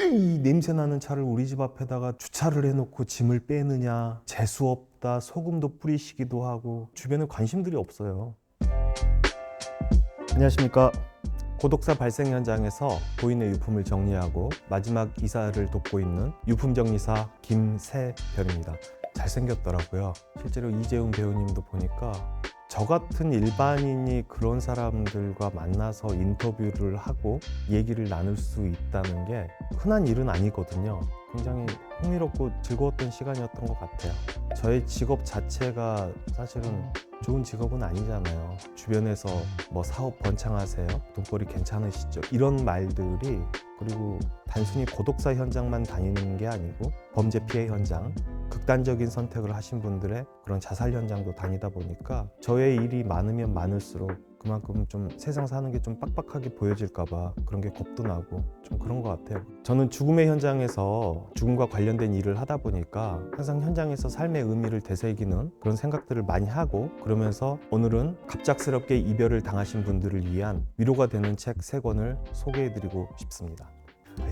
왜 이 냄새나는 차를 우리 집 앞에다가 주차를 해놓고 짐을 빼느냐, 재수없다, 소금도 뿌리시기도 하고 주변에 관심들이 없어요. 안녕하십니까. 고독사 발생 현장에서 고인의 유품을 정리하고 마지막 이사를 돕고 있는 유품정리사 김세별입니다. 잘생겼더라고요. 실제로 이재훈 배우님도 보니까 저 같은 일반인이 그런 사람들과 만나서 인터뷰를 하고 얘기를 나눌 수 있다는 게 흔한 일은 아니거든요. 굉장히 흥미롭고 즐거웠던 시간이었던 것 같아요. 저의 직업 자체가 사실은 좋은 직업은 아니잖아요. 주변에서 뭐 사업 번창하세요, 돈벌이 괜찮으시죠, 이런 말들이, 그리고 단순히 고독사 현장만 다니는 게 아니고 범죄 피해 현장, 극단적인 선택을 하신 분들의 그런 자살 현장도 다니다 보니까 저의 일이 많으면 많을수록 그만큼 좀 세상 사는 게 좀 빡빡하게 보여질까 봐 그런 게 겁도 나고 좀 그런 것 같아요. 저는 죽음의 현장에서 죽음과 관련된 일을 하다 보니까 항상 현장에서 삶의 의미를 되새기는 그런 생각들을 많이 하고, 그러면서 오늘은 갑작스럽게 이별을 당하신 분들을 위한 위로가 되는 책 3권을 소개해드리고 싶습니다.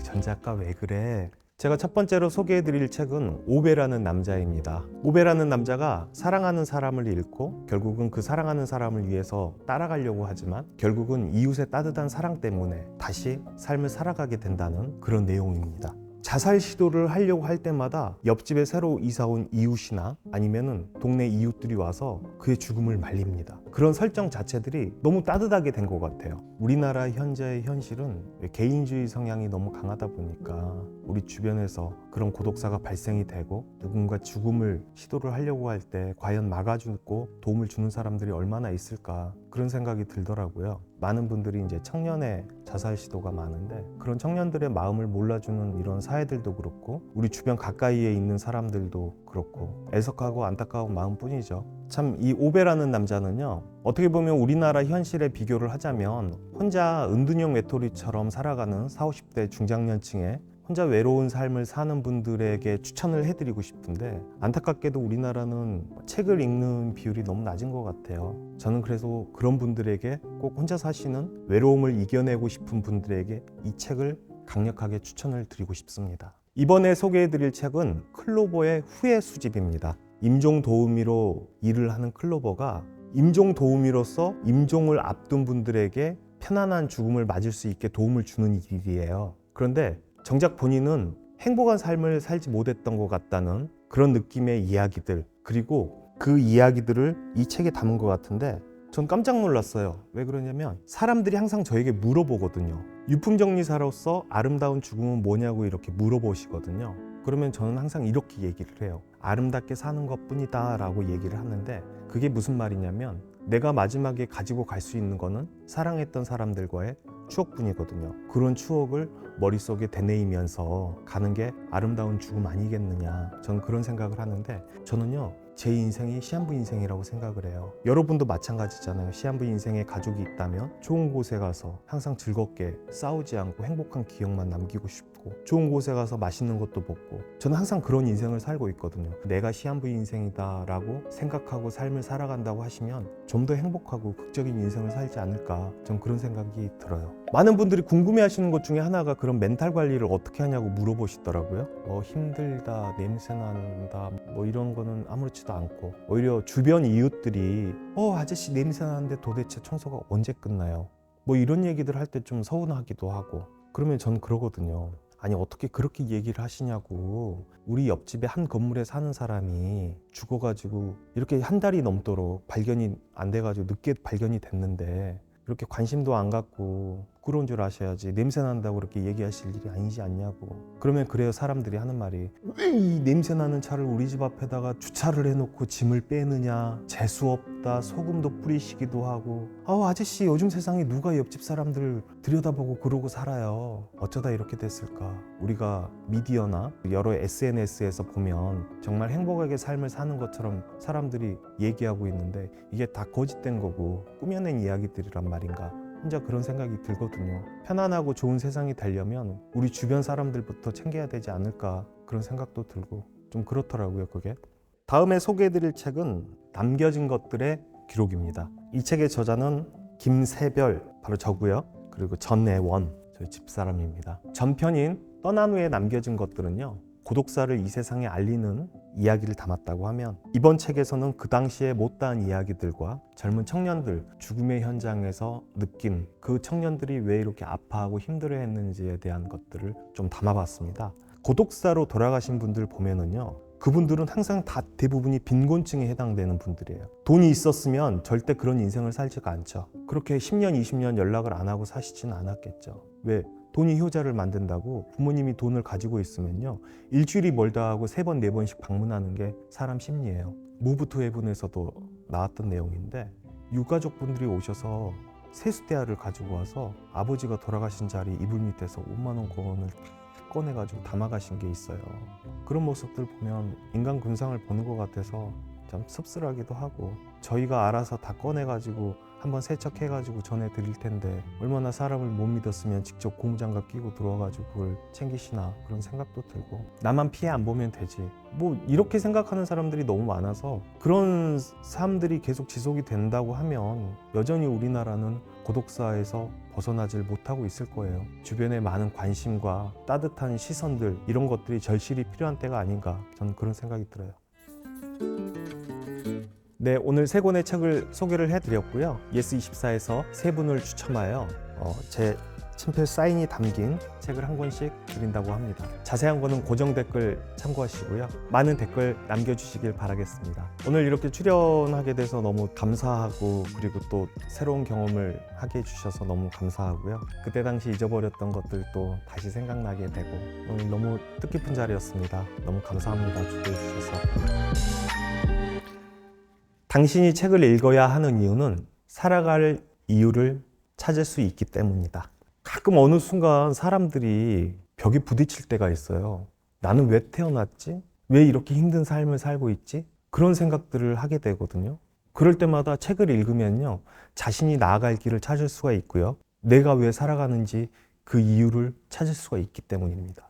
전 작가 왜 그래? 제가 첫 번째로 소개해드릴 책은 오베라는 남자입니다. 오베라는 남자가 사랑하는 사람을 잃고 결국은 그 사랑하는 사람을 위해서 따라가려고 하지만 결국은 이웃의 따뜻한 사랑 때문에 다시 삶을 살아가게 된다는 그런 내용입니다. 자살 시도를 하려고 할 때마다 옆집에 새로 이사 온 이웃이나 아니면은 동네 이웃들이 와서 그의 죽음을 말립니다. 그런 설정 자체들이 너무 따뜻하게 된 것 같아요. 우리나라 현재의 현실은 개인주의 성향이 너무 강하다 보니까 우리 주변에서 그런 고독사가 발생이 되고 누군가 죽음을 시도를 하려고 할 때 과연 막아주고 도움을 주는 사람들이 얼마나 있을까, 그런 생각이 들더라고요. 많은 분들이 이제 청년의 자살 시도가 많은데 그런 청년들의 마음을 몰라주는 이런 사회들도 그렇고 우리 주변 가까이에 있는 사람들도 그렇고 애석하고 안타까운 마음뿐이죠. 참 이 오베라는 남자는요, 어떻게 보면 우리나라 현실에 비교를 하자면 혼자 은둔형 외톨이처럼 살아가는 40, 50대 중장년층에 혼자 외로운 삶을 사는 분들에게 추천을 해드리고 싶은데, 안타깝게도 우리나라는 책을 읽는 비율이 너무 낮은 것 같아요. 저는 그래서 그런 분들에게, 꼭 혼자 사시는 외로움을 이겨내고 싶은 분들에게 이 책을 강력하게 추천을 드리고 싶습니다. 이번에 소개해드릴 책은 클로버의 후회 수집입니다. 임종 도우미로 일을 하는 클로버가 임종 도우미로서 임종을 앞둔 분들에게 편안한 죽음을 맞을 수 있게 도움을 주는 일이에요. 그런데 정작 본인은 행복한 삶을 살지 못했던 것 같다는 그런 느낌의 이야기들, 그리고 그 이야기들을 이 책에 담은 것 같은데 전 깜짝 놀랐어요. 왜 그러냐면 사람들이 항상 저에게 물어보거든요. 유품정리사로서 아름다운 죽음은 뭐냐고 이렇게 물어보시거든요. 그러면 저는 항상 이렇게 얘기를 해요. 아름답게 사는 것뿐이다 라고 얘기를 하는데, 그게 무슨 말이냐면 내가 마지막에 가지고 갈 수 있는 거는 사랑했던 사람들과의 추억뿐이거든요. 그런 추억을 머릿속에 되뇌이면서 가는 게 아름다운 죽음 아니겠느냐, 저는 그런 생각을 하는데, 저는요 제 인생이 시한부 인생이라고 생각을 해요. 여러분도 마찬가지잖아요. 시한부 인생에 가족이 있다면 좋은 곳에 가서 항상 즐겁게 싸우지 않고 행복한 기억만 남기고 싶고, 좋은 곳에 가서 맛있는 것도 먹고, 저는 항상 그런 인생을 살고 있거든요. 내가 시한부 인생이다 라고 생각하고 삶을 살아간다고 하시면 좀 더 행복하고 극적인 인생을 살지 않을까, 전 그런 생각이 들어요. 많은 분들이 궁금해 하시는 것 중에 하나가 그런 멘탈 관리를 어떻게 하냐고 물어보시더라고요. 힘들다, 냄새 난다, 이런 거는 아무렇지도 않고, 오히려 주변 이웃들이 아저씨 냄새 나는데 도대체 청소가 언제 끝나요? 이런 얘기들 할 때 좀 서운하기도 하고, 그러면 전 그러거든요. 아니 어떻게 그렇게 얘기를 하시냐고. 우리 옆집에 한 건물에 사는 사람이 죽어가지고 이렇게 한 달이 넘도록 발견이 안 돼가지고 늦게 발견이 됐는데 이렇게 관심도 안 갖고 부끄러운 줄 아셔야지 냄새 난다고 그렇게 얘기하실 일이 아니지 않냐고. 그러면 그래요, 사람들이 하는 말이, 왜 이 냄새 나는 차를 우리 집 앞에다가 주차를 해놓고 짐을 빼느냐, 재수없다, 소금도 뿌리시기도 하고, 아저씨 요즘 세상에 누가 옆집 사람들 들여다보고 그러고 살아요. 어쩌다 이렇게 됐을까. 우리가 미디어나 여러 SNS에서 보면 정말 행복하게 삶을 사는 것처럼 사람들이 얘기하고 있는데 이게 다 거짓된 거고 꾸며낸 이야기들이란 말인가, 혼자 그런 생각이 들거든요. 편안하고 좋은 세상이 되려면 우리 주변 사람들부터 챙겨야 되지 않을까, 그런 생각도 들고 좀 그렇더라고요, 그게. 다음에 소개해드릴 책은 남겨진 것들의 기록입니다. 이 책의 저자는 김세별, 바로 저고요. 그리고 전애원, 저희 집사람입니다. 전편인 떠난 후에 남겨진 것들은요, 고독사를 이 세상에 알리는 이야기를 담았다고 하면, 이번 책에서는 그 당시에 못다한 이야기들과 젊은 청년들 죽음의 현장에서 느낀 그 청년들이 왜 이렇게 아파하고 힘들어했는지에 대한 것들을 좀 담아봤습니다. 고독사로 돌아가신 분들 보면은요, 그분들은 항상 다 대부분이 빈곤층에 해당되는 분들이에요. 돈이 있었으면 절대 그런 인생을 살지가 않죠. 그렇게 10년, 20년 연락을 안 하고 사시지는 않았겠죠. 왜? 돈이 효자를 만든다고 부모님이 돈을 가지고 있으면요, 일주일이 멀다 하고 3번, 4번씩 방문하는 게 사람 심리예요. 무브 투 헤븐에서도 나왔던 내용인데, 유가족분들이 오셔서 세숫대야를 가지고 와서 아버지가 돌아가신 자리 이불 밑에서 5만 원권을 꺼내가지고 담아가신 게 있어요. 그런 모습들 보면 인간 군상을 보는 것 같아서 참 씁쓸하기도 하고, 저희가 알아서 다 꺼내가지고 한번 세척해가지고 전해드릴 텐데 얼마나 사람을 못 믿었으면 직접 고무장갑 끼고 들어와가지고 그걸 챙기시나, 그런 생각도 들고, 나만 피해 안 보면 되지 뭐 이렇게 생각하는 사람들이 너무 많아서, 그런 사람들이 계속 지속이 된다고 하면 여전히 우리나라는 고독사에서 벗어나질 못하고 있을 거예요. 주변에 많은 관심과 따뜻한 시선들, 이런 것들이 절실히 필요한 때가 아닌가, 저는 그런 생각이 들어요. 네, 오늘 3권의 책을 소개를 해드렸고요. 예스24에서 3분을 추첨하여 제 친필 사인이 담긴 책을 한 권씩 드린다고 합니다. 자세한 거는 고정 댓글 참고하시고요. 많은 댓글 남겨주시길 바라겠습니다. 오늘 이렇게 출연하게 돼서 너무 감사하고, 그리고 또 새로운 경험을 하게 해주셔서 너무 감사하고요. 그때 당시 잊어버렸던 것들도 다시 생각나게 되고, 오늘 너무 뜻깊은 자리였습니다. 너무 감사합니다. 초대해 주셔서. 당신이 책을 읽어야 하는 이유는 살아갈 이유를 찾을 수 있기 때문이다. 가끔 어느 순간 사람들이 벽에 부딪힐 때가 있어요. 나는 왜 태어났지? 왜 이렇게 힘든 삶을 살고 있지? 그런 생각들을 하게 되거든요. 그럴 때마다 책을 읽으면요, 자신이 나아갈 길을 찾을 수가 있고요, 내가 왜 살아가는지 그 이유를 찾을 수가 있기 때문입니다.